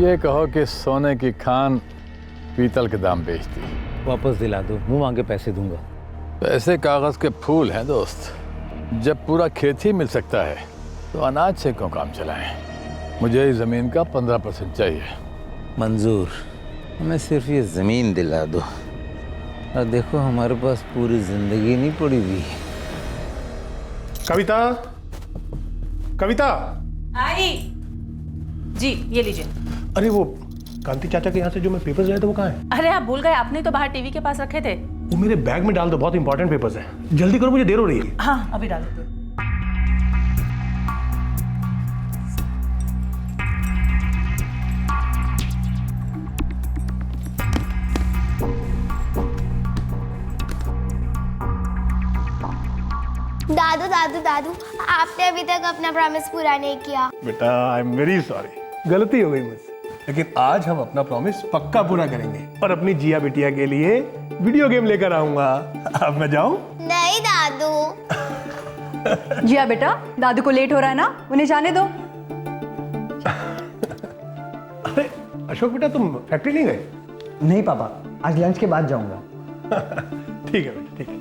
ये कहो कि सोने की खान पीतल के दाम बेचती। वापस दिला दो, मुंह मांगे पैसे दूंगा। पैसे कागज के फूल हैं दोस्त। जब पूरा खेत ही मिल सकता है तो अनाज से क्यों काम चलाएं? मुझे इस जमीन का 15% चाहिए। मंजूर, हमें सिर्फ ये जमीन दिला दो और देखो हमारे पास पूरी जिंदगी नहीं पड़ी हुई। कविता, कविता। आई जी, ये लीजिए। अरे वो कांति चाचा के यहाँ से जो मैं पेपर्स लाया था वो कहाँ है? अरे आप भूल गए, आपने तो बाहर टीवी के पास रखे थे। वो मेरे बैग में डाल दो, बहुत इंपॉर्टेंट पेपर्स हैं। जल्दी करो, मुझे देर हो रही है। हाँ, अभी डाल देते। दादू दादू दादू, आपने अभी तक अपना प्रॉमिस पूरा नहीं किया। बेटा, आई एम वेरी सॉरी, गलती हो गई मुझसे। लेकिन आज हम अपना प्रॉमिस पक्का पूरा करेंगे और अपनी जिया बिटिया के लिए वीडियो गेम लेकर आऊंगा। अब मैं जाऊं? नहीं दादू। जिया बेटा, दादू को लेट हो रहा है ना, उन्हें जाने दो। अरे अशोक बेटा, तुम फैक्ट्री नहीं गए? नहीं पापा, आज लंच के बाद जाऊंगा। ठीक है बेटा, ठीक है।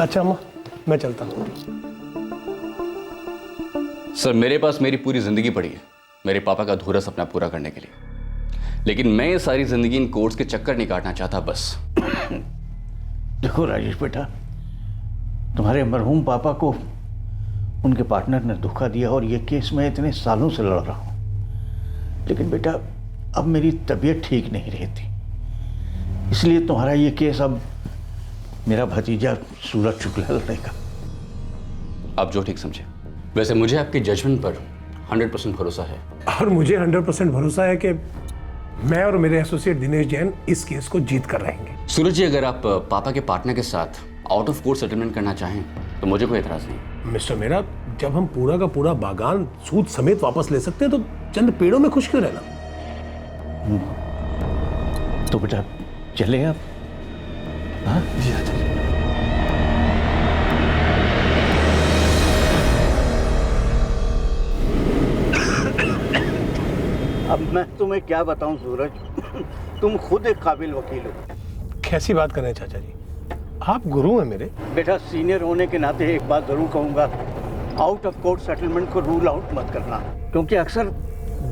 अच्छा अम्मा, मैं चलता हूँ। सर, मेरे पास मेरी पूरी जिंदगी पड़ी है मेरे पापा का अधूरा सपना पूरा करने के लिए, लेकिन मैं ये सारी जिंदगी इन कोर्ट्स के चक्कर नहीं काटना चाहता बस। देखो राजेश बेटा, तुम्हारे मरहूम पापा को उनके पार्टनर ने धोखा दिया और ये केस मैं इतने सालों से लड़ रहा हूँ, लेकिन बेटा अब मेरी तबीयत ठीक नहीं रहती, इसलिए तुम्हारा ये केस अब मेरा भतीजा सूरज शुक्ला लड़ेगा। आप जो ठीक समझे। वैसे मुझे आपके जजमेंट पर 100% भरोसा है। और मुझे 100% भरोसा है कि मैं और मेरे एसोसिएट दिनेश जैन इस केस को जीत कर रहेंगे। सूरज जी, अगर आप पापा के पार्टनर के साथ आउट ऑफ कोर्ट सेटलमेंट करना चाहें तो मुझे कोई एतराज नहीं। मिस्टर मेरा, जब हम पूरा का पूरा बागान सूद समेत वापस ले सकते हैं तो चंद पेड़ों में खुश क्यों रहना? तो बेटा चले आप? हाँ जी हाँ। अब मैं तुम्हें क्या बताऊं सूरज, तुम खुद एक काबिल वकील हो। कैसी बात कर रहे हैं चाचा जी, आप गुरु हैं मेरे। बेटा सीनियर होने के नाते एक बात जरूर कहूंगा, आउट ऑफ कोर्ट सेटलमेंट को रूल आउट मत करना, क्योंकि अक्सर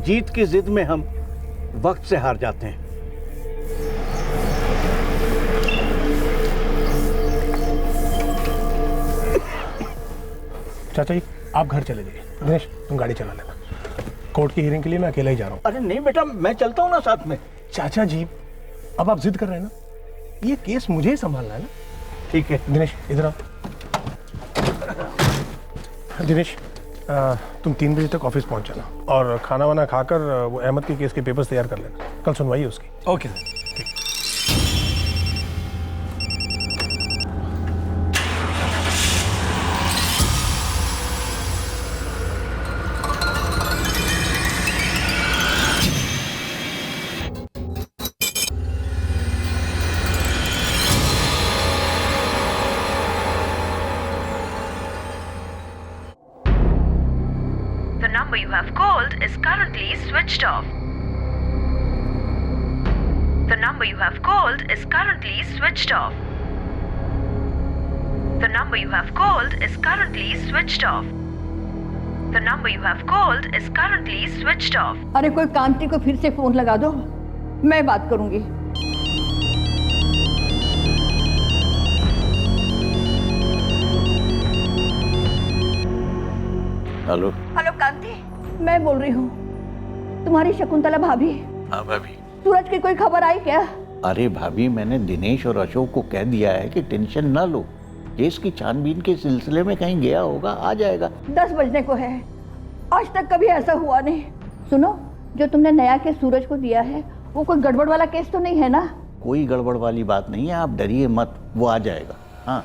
जीत की जिद में हम वक्त से हार जाते हैं। चाचा जी आप घर चले जाइए, दिनेश तुम गाड़ी चला लेना। कोर्ट की हियरिंग के लिए मैं अकेला ही जा रहा हूँ। अरे नहीं बेटा, मैं चलता हूँ ना साथ में। चाचा जी अब आप जिद कर रहे हैं ना, ये केस मुझे ही संभालना है ना। ठीक है दिनेश इधर आओ। दिनेश तुम 3 बजे तक ऑफिस पहुंच जाना और खाना वाना खाकर वो अहमद के केस के पेपर्स तैयार कर लेना, कल सुनवाई है उसकी। Okay sir. The number you have called is currently switched off. The number you have called is currently switched off. The number you have called is currently switched off. The number you have called is currently switched off. अरे कोई कांति को फिर से phone लगा दो, मैं बात करूंगी। हेलो। हेलो कांति, मैं बोल रही हूँ, तुम्हारी शकुंतला भाभी। हाँ भाभी। सूरज की कोई खबर आई क्या? अरे भाभी, मैंने दिनेश और अशोक को कह दिया है कि टेंशन ना लो, केस की छानबीन के सिलसिले में कहीं गया होगा, आ जाएगा। 10 बजने को है, आज तक कभी ऐसा हुआ नहीं। सुनो, जो तुमने नया केस सूरज को दिया है वो कोई गड़बड़ वाला केस तो नहीं है ना? कोई गड़बड़ वाली बात नहीं है, आप डरिए मत, वो आ जाएगा। हाँ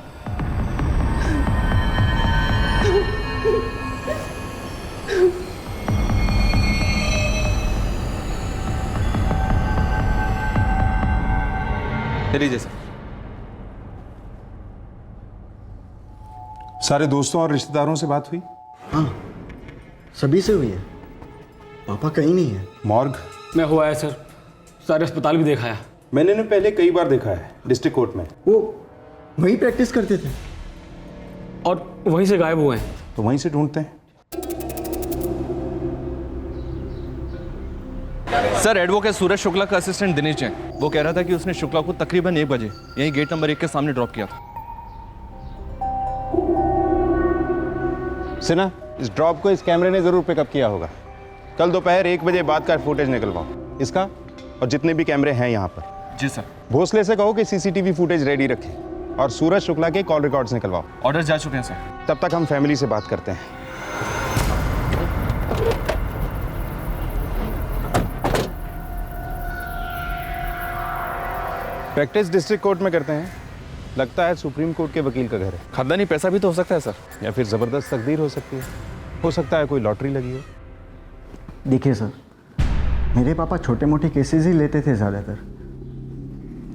लीजिए सर। सारे दोस्तों और रिश्तेदारों से बात हुई? हाँ, सभी से हुई है। पापा कहीं नहीं है। मॉर्ग मैं हुआ है सर, सारे अस्पताल भी दिखाया। मैंने इन्हें पहले कई बार देखा है डिस्ट्रिक्ट कोर्ट में। वो वहीं प्रैक्टिस करते थे और वहीं से गायब हुए हैं। तो वहीं से ढूंढते हैं। सर, एडवोकेट सूरज शुक्ला का असिस्टेंट दिनेश जैन, वो कह रहा था कि उसने शुक्ला को तकरीबन 1 बजे यहीं गेट नंबर 1 के सामने ड्रॉप किया था। सिन्हा, इस ड्रॉप को इस कैमरे ने जरूर पिकअप किया होगा। कल दोपहर 1 बजे बाद का फुटेज निकलवाओ इसका और जितने भी कैमरे हैं यहाँ पर। जी सर। भोसले से कहो कि सीसीटीवी फुटेज रेडी रखे और सूरज शुक्ला के कॉल रिकॉर्ड्स निकलवाओ। ऑर्डर जा चुके हैं सर। तब तक हम फैमिली से बात करते हैं। प्रैक्टिस डिस्ट्रिक्ट कोर्ट में करते हैं। लगता है सुप्रीम कोर्ट के वकील का घर है। खानदानी पैसा भी तो हो सकता है सर। या फिर जबरदस्त तकदीर हो सकती है। हो सकता है कोई लॉटरी लगी हो। देखिए सर, मेरे पापा छोटे मोटे केसेस ही लेते थे, ज़्यादातर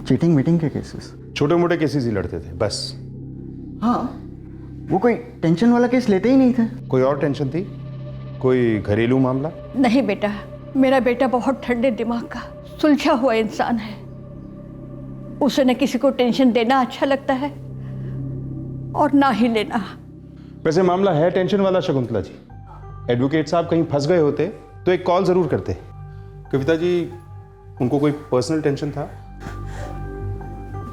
चीटिंग मीटिंग के केसेस। छोटे मोटे केसेस ही लड़ते थे बस। हाँ, वो कोई टेंशन वाला केस लेते ही नहीं थे। कोई और टेंशन थी? कोई घरेलू मामला? नहीं बेटा, मेरा बेटा बहुत ठंडे दिमाग का सुलझा हुआ इंसान है। उसे न किसी को टेंशन देना अच्छा लगता है और ना ही लेना। वैसे मामला है टेंशन वाला शकुंतला जी। एडवोकेट साहब कहीं फंस गए होते तो एक कॉल जरूर करते। कविता जी, उनको कोई पर्सनल टेंशन था?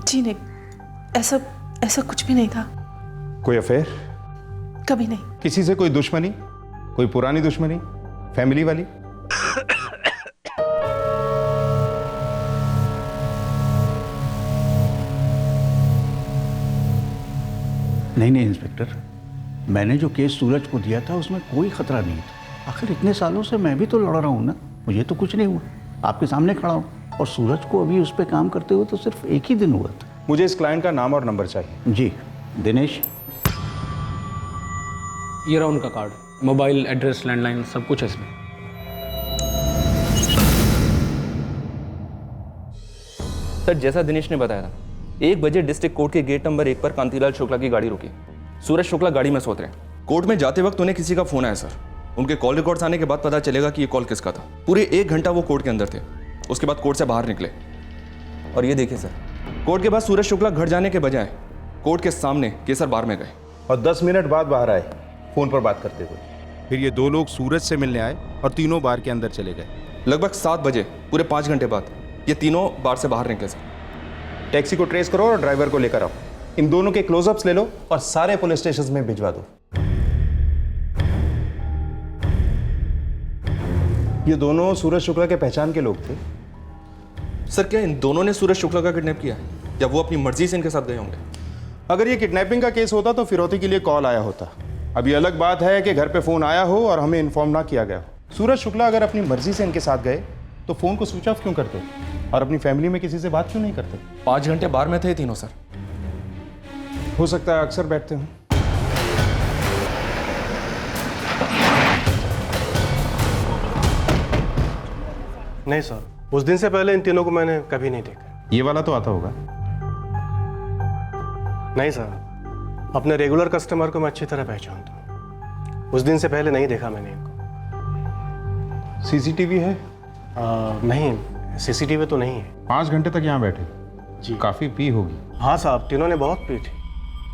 जी नहीं, ऐसा कुछ भी नहीं था। कोई अफेयर? कभी नहीं। किसी से कोई दुश्मनी? कोई पुरानी दुश्मनी, फैमिली वाली? नहीं इंस्पेक्टर, मैंने जो केस सूरज को दिया था उसमें कोई खतरा नहीं था। आखिर इतने सालों से मैं भी तो लड़ रहा हूँ ना, मुझे तो कुछ नहीं हुआ। आपके सामने खड़ा हूँ और सूरज को अभी उस पर काम करते हुए तो सिर्फ 1 ही दिन हुआ था। मुझे इस क्लाइंट का नाम और नंबर चाहिए। जी दिनेश। ये रहा उनका कार्ड, मोबाइल, एड्रेस, लैंडलाइन, सब कुछ है इसमें। सर, जैसा दिनेश ने बताया था, 1 बजे डिस्ट्रिक्ट कोर्ट के गेट नंबर 1 पर कांतिलाल शुक्ला की गाड़ी रुकी। सूरज शुक्ला गाड़ी में सोते रहे। कोर्ट में जाते वक्त उन्हें किसी का फोन आया सर। उनके कॉल रिकॉर्ड्स आने के बाद पता चलेगा कि ये कॉल किसका था। पूरे 1 घंटा वो कोर्ट के अंदर थे। उसके बाद कोर्ट से बाहर निकले और ये देखिए सर, कोर्ट के बाद सूरज शुक्ला घर जाने के बजाय कोर्ट के सामने केसर बार में गए और 10 मिनट बाद बाहर आए फोन पर बात करते हुए। फिर ये 2 लोग सूरज से मिलने आए और तीनों बार के अंदर चले गए। लगभग 7 बजे, पूरे 5 घंटे बाद ये तीनों बार से बाहर निकले सर। टैक्सी को ट्रेस करो और ड्राइवर को लेकर आओ। इन दोनों के क्लोजअप्स ले लो और सारे पुलिस स्टेशन में भिजवा दो। ये दोनों सूरज शुक्ला के पहचान के लोग थे। सर, क्या इन दोनों ने सूरज शुक्ला का किडनैप किया या वो अपनी मर्जी से इनके साथ गए होंगे? अगर ये किडनैपिंग का केस होता तो फिरौती के लिए कॉल आया होता। अब ये अलग बात है कि घर पे फोन आया हो और हमें इन्फॉर्म ना किया गया हो। सूरज शुक्ला अगर अपनी मर्जी से इनके साथ गए तो फोन को स्विच ऑफ क्यों करते और अपनी फैमिली में किसी से बात क्यों नहीं करते? 5 घंटे बाहर में थे तीनों सर। हो सकता है अक्सर बैठते हो। नहीं सर, उस दिन से पहले इन तीनों को मैंने कभी नहीं देखा। ये वाला तो आता होगा। नहीं सर, अपने रेगुलर कस्टमर को मैं अच्छी तरह पहचानता हूँ। उस दिन से पहले नहीं देखा मैंने इनको। सीसीटीवी है? नहीं, सीसीटीवी तो नहीं है। 5 घंटे तक यहाँ बैठे जी। काफी पी होगी। हाँ साहब, तीनों ने बहुत पी थी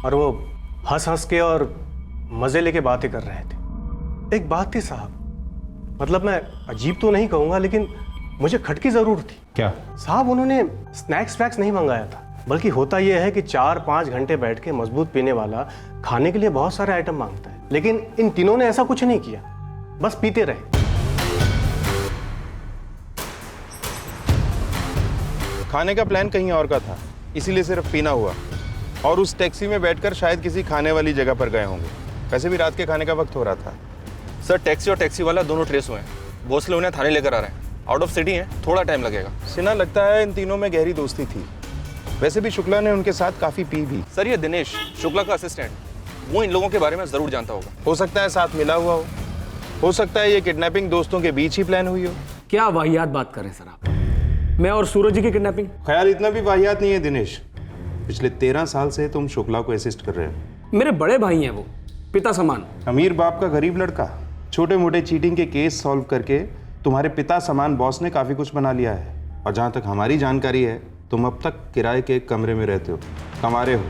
और वो हंस हंस के और मजे लेके बातें कर रहे थे। एक बात थी साहब, मतलब मैं अजीब तो नहीं कहूँगा लेकिन मुझे खटकी जरूर थी। क्या साहब? उन्होंने स्नैक्स वैक्स नहीं मंगाया था, बल्कि होता यह है कि 4-5 घंटे बैठ के मजबूत पीने वाला खाने के लिए बहुत सारे आइटम मांगता है, लेकिन इन तीनों ने ऐसा कुछ नहीं किया, बस पीते रहे। खाने का प्लान कहीं और का था, इसीलिए सिर्फ पीना हुआ और उस टैक्सी में बैठकर शायद किसी खाने वाली जगह पर गए होंगे। वैसे भी रात के खाने का वक्त हो रहा था। सर, टैक्सी और टैक्सी वाला दोनों ट्रेस हुए हैं। भोसले उन्हें थाने लेकर आ रहे हैं। आउट ऑफ सिटी है, थोड़ा टाइम लगेगा। सिन्हा, लगता है इन तीनों में गहरी दोस्ती थी। वैसे भी शुक्ला ने उनके साथ काफी पी भी। सर, ये दिनेश शुक्ला का असिस्टेंट, वो इन लोगों के बारे में जरूर जानता होगा। हो सकता है साथ मिला हुआ हो सकता है ये किडनैपिंग दोस्तों के बीच ही प्लान हुई हो। क्या वाहियात बात कर रहे हैं सर आप? मैं और सूरज जी की किडनैपिंग? ख्याल इतना भी वाहियात नहीं है दिनेश। पिछले 13 साल से तुम शुक्ला को असिस्ट कर रहे हो। मेरे बड़े भाई हैं वो, पिता समान। अमीर बाप का गरीब लड़का छोटे मोटे चीटिंग के केस सॉल्व करके तुम्हारे पिता समान बॉस ने काफ़ी कुछ बना लिया है, और जहाँ तक हमारी जानकारी है तुम अब तक किराए के एक कमरे में रहते हो, कमा रहे हो।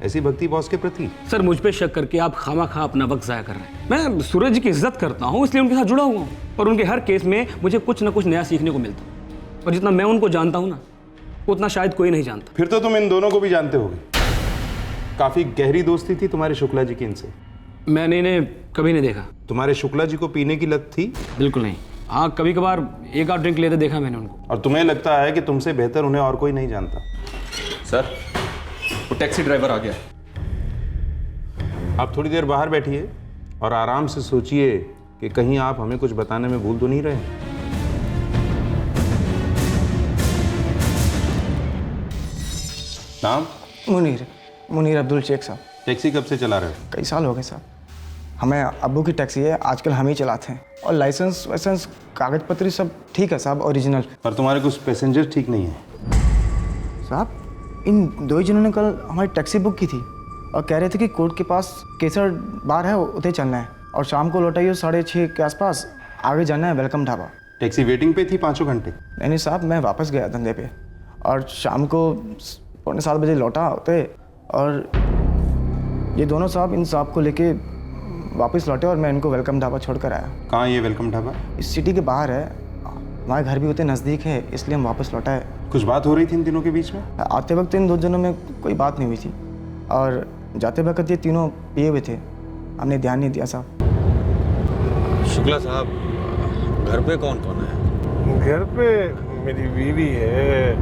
ऐसी भक्ति बॉस के प्रति? सर मुझ पे शक करके आप खामा अपना वक्त ज़ाया कर रहे हैं। मैं सूरज जी की इज्जत करता हूँ, इसलिए उनके साथ जुड़ा हुआ हूँ, और उनके हर केस में मुझे कुछ ना कुछ नया सीखने को मिलता है। और जितना मैं उनको जानता हूँ ना, उतना शायद कोई नहीं जानता। फिर तो तुम इन दोनों को भी जानते होगे। काफ़ी गहरी दोस्ती थी तुम्हारे शुक्ला जी की इनसे। मैंने इन्हें कभी नहीं देखा। तुम्हारे शुक्ला जी को पीने की लत थी? बिल्कुल नहीं। हाँ, कभी कभार एक आध ड्रिंक लेते देखा मैंने उनको। और तुम्हें लगता है कि तुमसे बेहतर उन्हें और कोई नहीं जानता? सर, वो टैक्सी ड्राइवर आ गया। आप थोड़ी देर बाहर बैठिए और आराम से सोचिए कि कहीं आप हमें कुछ बताने में भूल तो नहीं रहे। नाम? मुनीर अब्दुल शेख साहब। टैक्सी कब से चला रहे हो? कई साल हो गए साहब। हमें अब्बू की टैक्सी है, आजकल हम ही चलाते हैं। और लाइसेंस वाइसेंस कागज पत्री सब ठीक है साहब, ओरिजिनल। पर तुम्हारे कुछ पैसेंजर ठीक नहीं है साहब। इन दो ही जनों ने कल हमारी टैक्सी बुक की थी और कह रहे थे कि कोर्ट के पास केसर बार है, उधर चलना है, और शाम को लौटाइए 6:30 के आसपास। आगे जाना है वेलकम ढाबा। टैक्सी वेटिंग पे थी 5 घंटे? नहीं साहब, मैं वापस गया धंधे पे, और शाम को 7:15 बजे लौटा होते, और ये दोनों साहब इन साहब को लेके वापस लौटे, और मैं इनको वेलकम ढाबा छोड़ कर आया। कहाँ ये वेलकम ढाबा? इस सिटी के बाहर है, हमारे घर भी होते नज़दीक है, इसलिए हम वापस लौटा है। कुछ बात हो रही थी इन तीनों के बीच में? आते वक्त इन दो जनों में कोई बात नहीं हुई थी, और जाते वक्त ये तीनों पिए हुए थे, हमने ध्यान नहीं दिया साहब। शुक्ला साहब, घर पे कौन कौन है? घर पे मेरी बीवी है,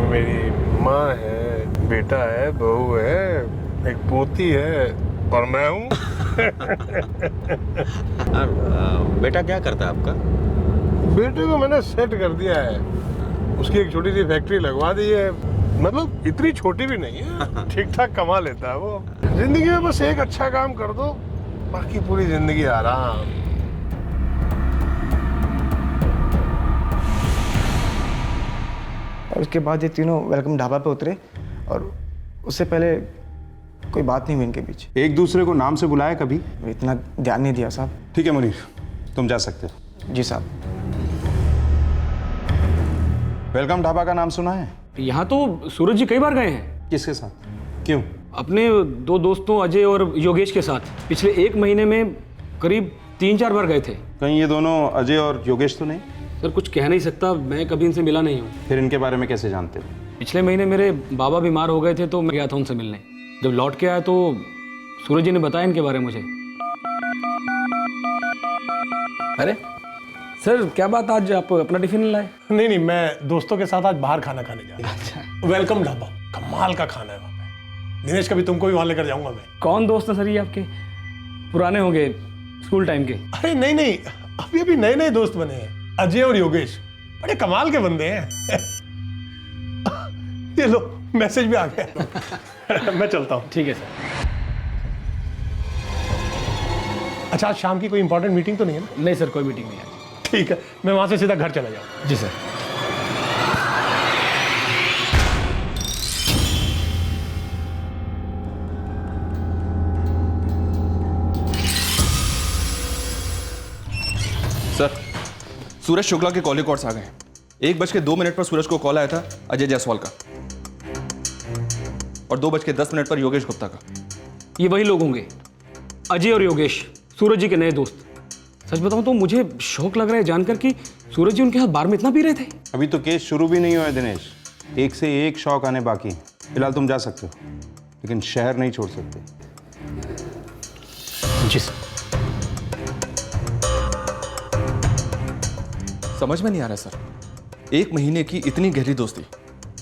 मेरी माँ है, बेटा है, बहू है, एक पोती है, और मैं हूँ। बेटा क्या करता है आपका? बेटे को मैंने सेट कर दिया है, उसकी एक छोटी सी फैक्ट्री लगवा दी है। मतलब इतनी छोटी भी नहीं है, ठीक ठाक कमा लेता है वो। जिंदगी में बस एक अच्छा काम कर दो, बाकी पूरी जिंदगी आराम। और उसके बाद ये तीनों वेलकम ढाबा पे उतरे, और उससे पहले कोई बात नहीं हुई इनके बीच। एक दूसरे को नाम से बुलाया कभी? इतना ध्यान नहीं दिया साहब। ठीक है मुनीर, तुम जा सकते हो। जी साहब। वेलकम ढाबा का नाम सुना है? यहाँ तो सूरज जी कई बार गए हैं। किसके साथ? क्यों? अपने दो दोस्तों अजय और योगेश के साथ। पिछले 1 महीने में करीब 3-4 बार गए थे। कहीं ये दोनों अजय और योगेश तो नहीं? सर कुछ कह नहीं सकता, मैं कभी इनसे मिला नहीं हूँ। फिर इनके बारे में कैसे जानते हो? पिछले महीने मेरे बाबा बीमार हो गए थे, तो मैं गया था उनसे मिलने। जब लौट के आया तो सूरज जी ने बताया इनके बारे में मुझे। अरे सर, क्या बात, आज आप अपना टिफिन लाए? नहीं, मैं दोस्तों के साथ आज बाहर खाना खाने जा रहा हूँ। अच्छा। वेलकम ढाबा, कमाल का खाना है वहाँ पे। दिनेश, कभी तुमको भी वहाँ लेकर जाऊंगा मैं। कौन दोस्त है सर ये आपके? पुराने होंगे, स्कूल टाइम के? अरे नहीं, अभी नए दोस्त बने हैं, अजय और योगेश। बड़े कमाल के बंदे हैं। ये लो, मैसेज भी आ गया। मैं चलता हूँ। ठीक है सर। अच्छा, आज शाम की कोई इंपॉर्टेंट मीटिंग तो नहीं है ना? नहीं सर, कोई मीटिंग नहीं है। ठीक है, मैं वहां से सीधा घर चला जाऊँ। जी सर। सर, सूरज शुक्ला के कॉल रिकॉर्ड्स आ गए। 1:02 पर सूरज को कॉल आया था अजय जायसवाल का, और 2:10 पर योगेश गुप्ता का। ये वही लोग होंगे, अजय और योगेश, सूरज जी के नए दोस्त। सच बताऊं तो मुझे शौक लग रहा है जानकर कि सूरज जी उनके हाथ बार में इतना पी रहे थे। अभी तो केस शुरू भी नहीं हुआ है दिनेश, एक से एक शौक आने बाकी हैं। फिलहाल तुम जा सकते हो, लेकिन शहर नहीं छोड़ सकते। जी सर। समझ में नहीं आ रहा सर, 1 महीने की इतनी गहरी दोस्ती,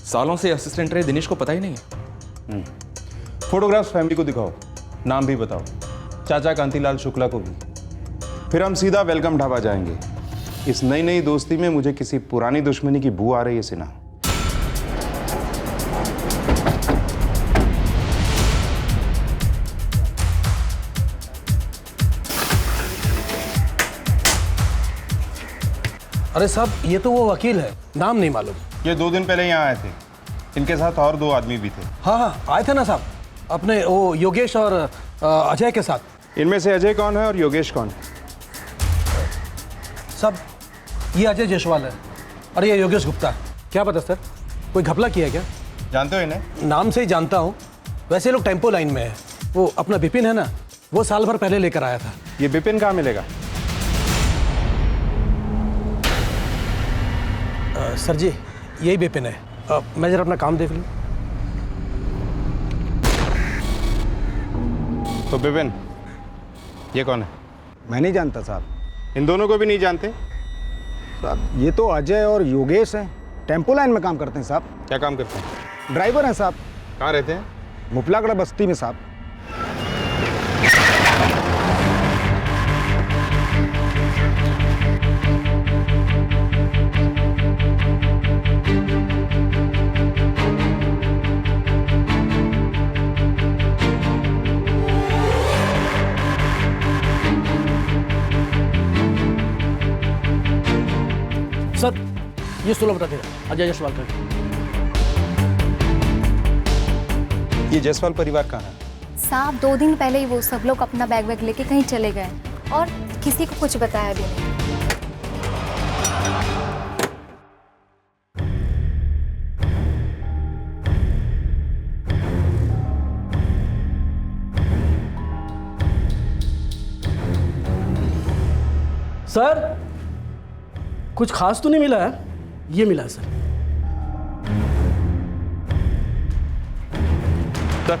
सालों से असिस्टेंट रहे दिनेश को पता ही नहीं है। फोटोग्राफ्स फैमिली को दिखाओ, नाम भी बताओ, चाचा कांतिलाल शुक्ला को भी। फिर हम सीधा वेलकम ढाबा जाएंगे। इस नई दोस्ती में मुझे किसी पुरानी दुश्मनी की बू आ रही है सिन्हा। अरे साहब, ये तो वो वकील है, नाम नहीं मालूम। ये 2 दिन पहले यहाँ आए थे, इनके साथ और 2 आदमी भी थे। हाँ, आए थे ना साहब, अपने वो योगेश और अजय के साथ। इनमें से अजय कौन है और योगेश कौन है? सब ये अजय जायसवाल है और ये योगेश गुप्ता। क्या पता सर, कोई घपला किया है क्या? जानते हो इन्हें? नाम से ही जानता हूँ। वैसे ये लोग टेम्पो लाइन में है। वो अपना विपिन है ना, वो साल भर पहले लेकर आया था। ये विपिन कहाँ मिलेगा? सर जी यही विपिन है। मैं जरा अपना काम देख लूँ। तो विपिन ये कौन है? मैं नहीं जानता साहब। इन दोनों को भी नहीं जानते? साहब ये तो अजय और योगेश हैं, टेम्पो लाइन में काम करते हैं साहब। क्या काम करते हैं? ड्राइवर हैं साहब। कहाँ रहते हैं? मुफलागढ़ बस्ती में साहब। सर ये 16 बता देगा अजय जायसवाल का। ये जायसवाल परिवार कहाँ है? साहब 2 दिन पहले ही वो सब लोग अपना बैग वैग लेके कहीं चले गए और किसी को कुछ बताया भी नहीं। सर कुछ खास तो नहीं मिला है? ये मिला है सर। सर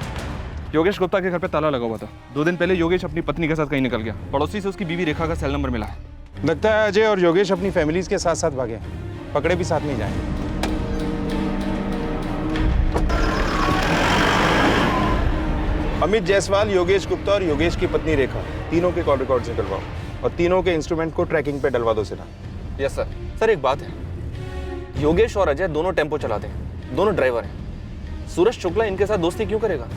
योगेश गुप्ता के घर पे ताला लगा हुआ था। 2 दिन पहले योगेश अपनी पत्नी के साथ कहीं निकल गया। पड़ोसी से उसकी बीवी रेखा का सेल नंबर मिला है। लगता है अजय और योगेश अपनी फैमिलीज के साथ साथ भागे हैं। पकड़े भी साथ में जाएंगे। अमित जायसवाल, योगेश गुप्ता और योगेश की पत्नी रेखा, तीनों के कॉल रिकॉर्ड से करवाओ और तीनों के इंस्ट्रूमेंट को ट्रैकिंग पे डलवा दो सिरा। Yes sir. सर एक बात है, योगेश और अजय दोनों टेम्पो चलाते हैं, दोनों ड्राइवर हैं। सूरज शुक्ला इनके साथ दोस्ती क्यों करेगा?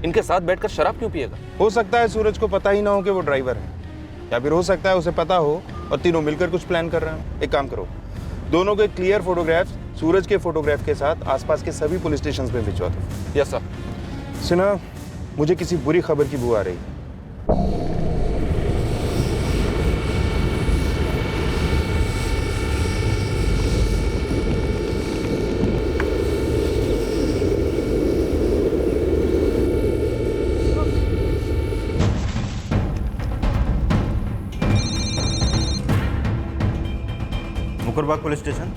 इनके साथ बैठकर शराब क्यों पिएगा? हो सकता है सूरज को पता ही ना हो कि वो ड्राइवर है, या फिर हो सकता है उसे पता हो और तीनों मिलकर कुछ प्लान कर रहे हैं। एक काम करो, दोनों के क्लियर फोटोग्राफ्स सूरज के फोटोग्राफ के साथ आसपास के सभी पुलिस स्टेशन में भिजवा दो। Yes sir. सुना, मुझे किसी बुरी खबर की बू आ रही है। मुकरबाग पुलिस स्टेशन।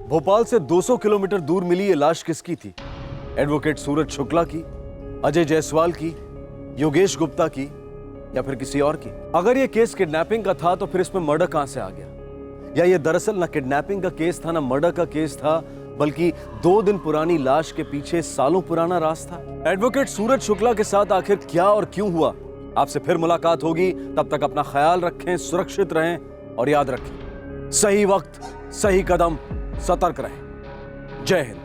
भोपाल से 200 किलोमीटर दूर मिली ये लाश किसकी थी? एडवोकेट सूरज शुक्ला की, अजय जायसवाल की, योगेश गुप्ता की, या फिर किसी और की? अगर ये केस किडनैपिंग का था तो फिर इसमें मर्डर कहां से आ गया? या ये दरअसल ना किडनैपिंग का केस था ना मर्डर का केस था, बल्कि 2 दिन पुरानी लाश के पीछे सालों पुराना राज था? एडवोकेट सूरज शुक्ला के साथ आखिर क्या और क्यों हुआ? आपसे फिर मुलाकात होगी, तब तक अपना ख्याल रखें, सुरक्षित रहें और याद रखें, सही वक्त सही कदम, सतर्क रहें। जय हिंद।